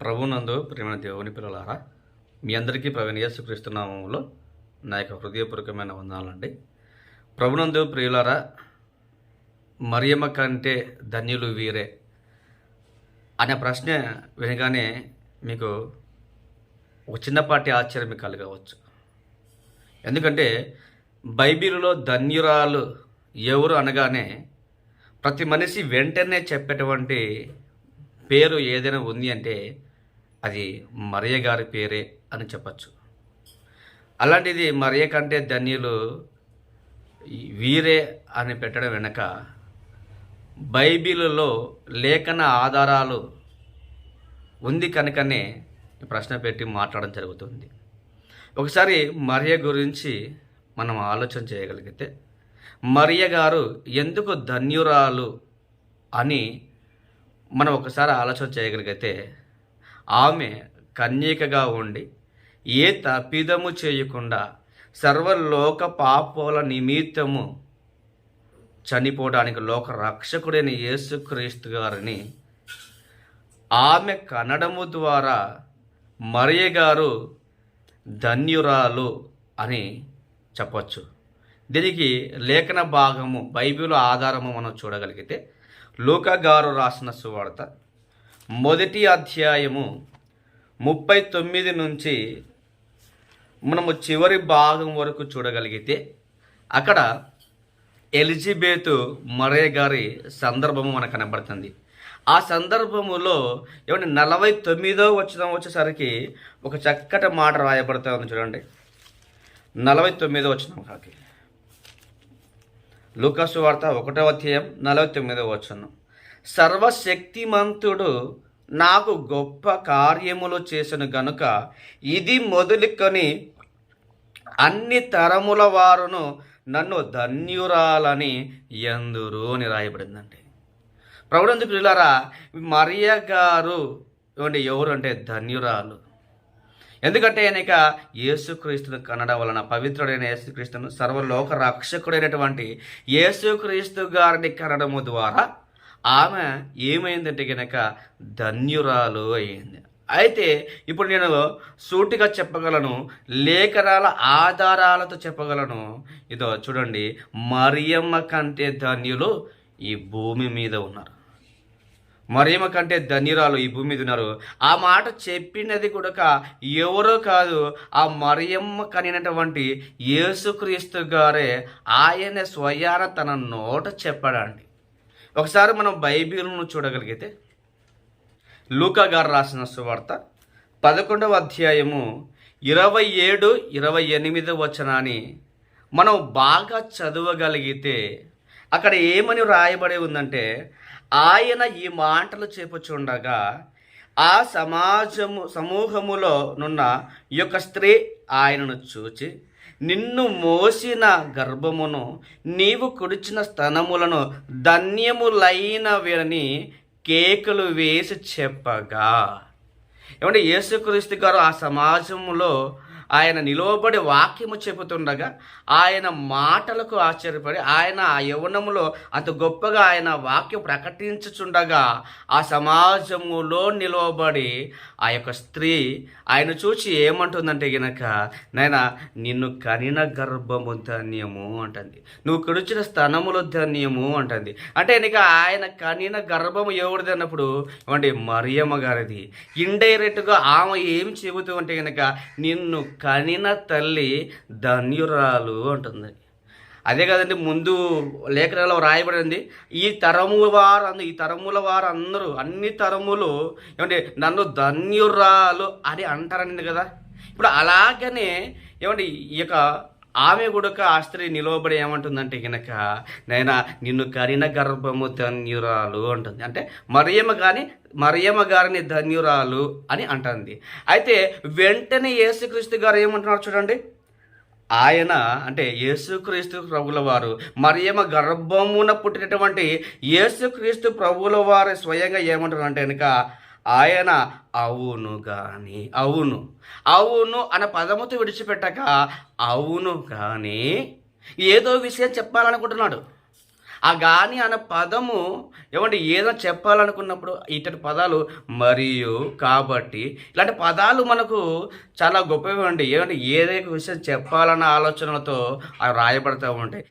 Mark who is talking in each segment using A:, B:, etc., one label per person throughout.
A: ప్రభునందు ప్రియమైన దేవుని పిల్లలారా, మీ అందరికీ ప్రవీణ యేసుక్రీస్తు నామములో నా యొక్క హృదయపూర్వకమైన వందనాలండి. ప్రభునందు ప్రియులారా, మరియమ్మ కంటే ధన్యులు వీరే అనే ప్రశ్న వినగానే మీకు ఒక చిన్నపాటి ఆశ్చర్యం కలగవచ్చు. ఎందుకంటే బైబిల్లో ధన్యురాలు ఎవరు అనగానే ప్రతి మనిషి వెంటనే చెప్పేటువంటి పేరు ఏదైనా ఉంది అంటే అది మరియ గారి పేరే అని చెప్పచ్చు. అలాంటిది మరియ కంటే ధన్యులు వీరే అని పెట్టడం వెనక బైబిల్లో లేఖన ఆధారాలు ఉంది కనుకనే ప్రశ్న పెట్టి మాట్లాడడం జరుగుతుంది. ఒకసారి మరియ గురించి మనం ఆలోచన చేయగలిగితే, మరియ గారు ఎందుకు ధన్యురాలు అని మనం ఒకసారి ఆలోచన చేయగలిగితే, ఆమె కన్యకగా ఉండి ఏ తప్పిదము చేయకుండా సర్వలోక పాపాల నిమిత్తము చనిపోవడానికి లోక రక్షకుడైన యేసుక్రీస్తు గారిని ఆమె కనడము ద్వారా మరియ గారు ధన్యురాలు అని చెప్పచ్చు. దీనికి లేఖన భాగము బైబిల్ ఆధారము మనం చూడగలిగితే, లూకా గారు రాసిన సువార్త 1వ అధ్యాయము 39 నుంచి మనము చివరి భాగం వరకు చూడగలిగితే, అక్కడ ఎలిజబెత్ మరియ గారి సందర్భము మనకు కనబడుతుంది. ఆ సందర్భములో 49వ వచనం వచ్చేసరికి ఒక చక్కటి మాట రాయబడుతూ ఉంది. చూడండి, 49వ వచనం కాకి లూకా సువార్త 1వ అధ్యాయం 49వ వచనం. సర్వశక్తిమంతుడు నాకు గొప్ప కార్యములు చేసిన గనుక ఇది మొదలుకొని అన్ని తరముల వారును నన్ను ధన్యురాలని ఎందురు అని రాయబడిందండి. ప్రభునందు ప్రియులారా, మరియ గారు ఎవరు అంటే ధన్యురాలు. ఎందుకంటే ఆయనక యేసుక్రీస్తును కనడం వలన, పవిత్రుడైన యేసుక్రీస్తును, సర్వలోక రక్షకుడైనటువంటి యేసుక్రీస్తు గారిని కనడము ద్వారా ఆమె ఏమైందంటే కనుక ధన్యురాలు అయింది. అయితే ఇప్పుడు నేను సూటిగా చెప్పగలను, లేఖనాల ఆధారాలతో చెప్పగలను. ఇదో చూడండి, మరియమ్మ కంటే ధన్యులు ఈ భూమి మీద ఉన్నారు. మరియమ్మ కంటే ధన్యురాలు ఈ భూమి మీద ఉన్నారు. ఆ మాట చెప్పినది కూడా ఎవరో కాదు, ఆ మరియమ్మ కనినటువంటి యేసుక్రీస్తు గారే. ఆయన స్వయాన తన నోట చెప్పాడండి. ఒకసారి మనం బైబిల్ను చూడగలిగితే, లూకా గారు రాసిన సువార్త 11వ అధ్యాయము 27-28 వచనాన్ని మనం బాగా చదవగలిగితే, అక్కడ ఏమని రాయబడి ఉందంటే, ఆయన ఈ మాటలు చెప్పుచుండగా ఆ సమూహములో నున్న ఈ యొక్క స్త్రీ ఆయనను చూచి, నిన్ను మోసిన గర్భమును నీవు కుడిచిన స్తనములను ధన్యములైనవని కేకలు వేసి చెప్పగా. ఏమంటే యేసుక్రీస్తు గారు ఆ సమాజంలో ఆయన నిలవబడి వాక్యము చెబుతుండగా ఆయన మాటలకు ఆశ్చర్యపడి, ఆయన ఆ యవ్వనములో అంత గొప్పగా ఆయన వాక్యం ప్రకటించుచుండగా ఆ సమాజములో నిలవబడి ఆ యొక్క స్త్రీ ఆయన చూసి ఏమంటుందంటే గనక, నాయనా నిన్ను కనిన గర్భము ధన్యము అంటుంది, నువ్వు కుడిచిన స్తనములు ధన్యము అంటుంది. అంటే ఇక ఆయన కనిన గర్భము ఎవరిది అన్నప్పుడు ఏమంటే మరియమ్మ గారిది. ఇండైరెక్ట్గా ఆమె ఏం చెబుతూ అంటే గనక, నిన్ను కనిన తల్లి ధన్యురాలు అంటుంది. అదే కదండి, ముందు లేఖనాల్లో రాయబడింది, ఈ తరముల వారు అందరూ, అన్ని తరములు ఏమంటే నన్ను ధన్యురాలు అని అంటారని కదా. ఇప్పుడు అలాగనే ఏమంటే ఈ యొక్క ఆమె కూడా ఆ స్త్రీ నిలవబడి ఏమంటుందంటే కనుక, నైనా నిన్ను కరిన గర్భము ధన్యురాలు అంటుంది. అంటే మరియమ్మ గారిని ధన్యురాలు అని అంటుంది. అయితే వెంటనే యేసుక్రీస్తు గారు ఏమంటున్నారు చూడండి, ఆయన అంటే యేసుక్రీస్తు ప్రభుల వారు మరియమ్మ గర్భమున పుట్టినటువంటి యేసుక్రీస్తు ప్రభుల వారు స్వయంగా ఏమంటారు అంటే కనుక, ఆయన అవును కానీ, అవును అన్న పదముతో విడిచిపెట్టక అవును కానీ ఏదో విషయం చెప్పాలనుకుంటున్నాడు. ఆ గాని అన్న పదము ఏమంటే ఏదో చెప్పాలనుకున్నప్పుడు ఇటువంటి పదాలు మరియు కాబట్టి ఇలాంటి పదాలు మనకు చాలా గొప్పవి అండి. ఏమంటే ఏదైనా విషయం చెప్పాలన్న ఆలోచనలతో అవి రాయబడతా ఉంటాయి.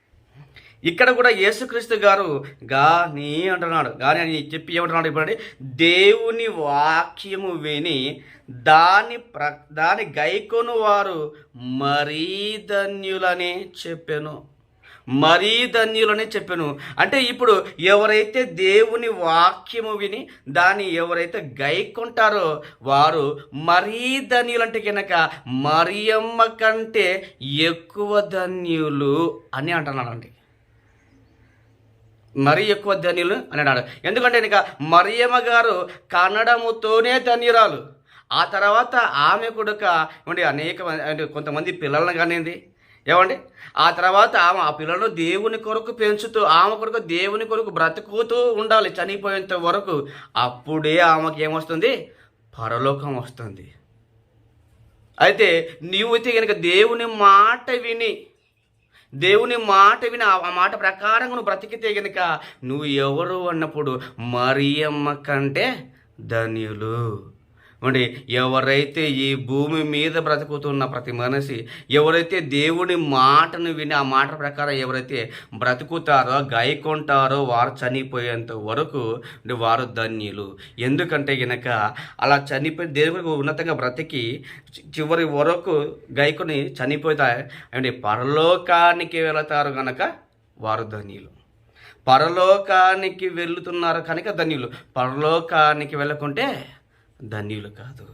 A: ఇక్కడ కూడా యేసుక్రీస్తు గారు గాని అంటున్నాడు. గాని అని చెప్పి ఏమంటున్నాడు ఇప్పుడు? దేవుని వాక్యము విని దాని గైకొను వారు మరీ ధన్యులని చెప్పాను. మరీ ధన్యులని చెప్పాను అంటే ఇప్పుడు ఎవరైతే దేవుని వాక్యము విని దాన్ని ఎవరైతే గైకొంటారో వారు మరీ ధన్యులంటే కనుక మరియమ్మ కంటే ఎక్కువ ధన్యులు అని అంటున్నాడండి. మరీ ఎక్కువ ధన్యులు అని అన్నాడు. ఎందుకంటే ఇక మరియమ్మ గారు కన్నడముతోనే ధన్యురాలు. ఆ తర్వాత ఆమె కొడుక ఏమండి అంటే కొంతమంది పిల్లలను కానింది ఏమండి. ఆ తర్వాత ఆమె ఆ పిల్లలను దేవుని కొరకు పెంచుతూ ఆమె కొరకు దేవుని కొరకు బ్రతుకుతూ ఉండాలి చనిపోయేంత వరకు. అప్పుడే ఆమెకి ఏమొస్తుంది? పరలోకం వస్తుంది. అయితే నీవైతే కనుక దేవుని మాట విని ఆ మాట ప్రకారం నువ్వు బ్రతికితే గనుక నువ్వు ఎవరు అన్నప్పుడు మరియమ్మ కంటే ధన్యులు. అంటే ఎవరైతే ఈ భూమి మీద బ్రతుకుతున్న ప్రతి మనిషి ఎవరైతే దేవుని మాటను విని ఆ మాట ప్రకారం ఎవరైతే బ్రతుకుతారో గైకొంటారో వారు చనిపోయేంత వరకు వారు ధన్యులు. ఎందుకంటే గనక అలా చనిపోయి దేవునికి ఉన్నతంగా బ్రతికి చివరి వరకు గైకొని చనిపోతా అంటే పరలోకానికి వెళతారు కనుక వారు ధన్యులు. పరలోకానికి వెళుతున్నారు కనుక ధన్యులు. పరలోకానికి వెళ్ళకుంటే ధన్యులు కాదు.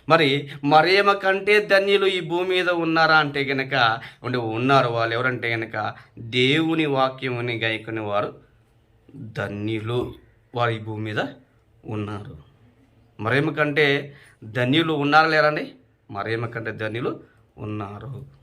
A: మరి మరియమ్మ కంటే ధన్యులు ఈ భూమి మీద ఉన్నారా అంటే గనక ఉన్నారు. వాళ్ళు ఎవరంటే గనక దేవుని వాక్యముని గైకొని వారు ధన్యులు. వారు ఈ భూమి మీద ఉన్నారు. మరియమ్మ కంటే ధన్యులు ఉన్నారా లేరండి? మరియమ్మ కంటే ధన్యులు ఉన్నారు.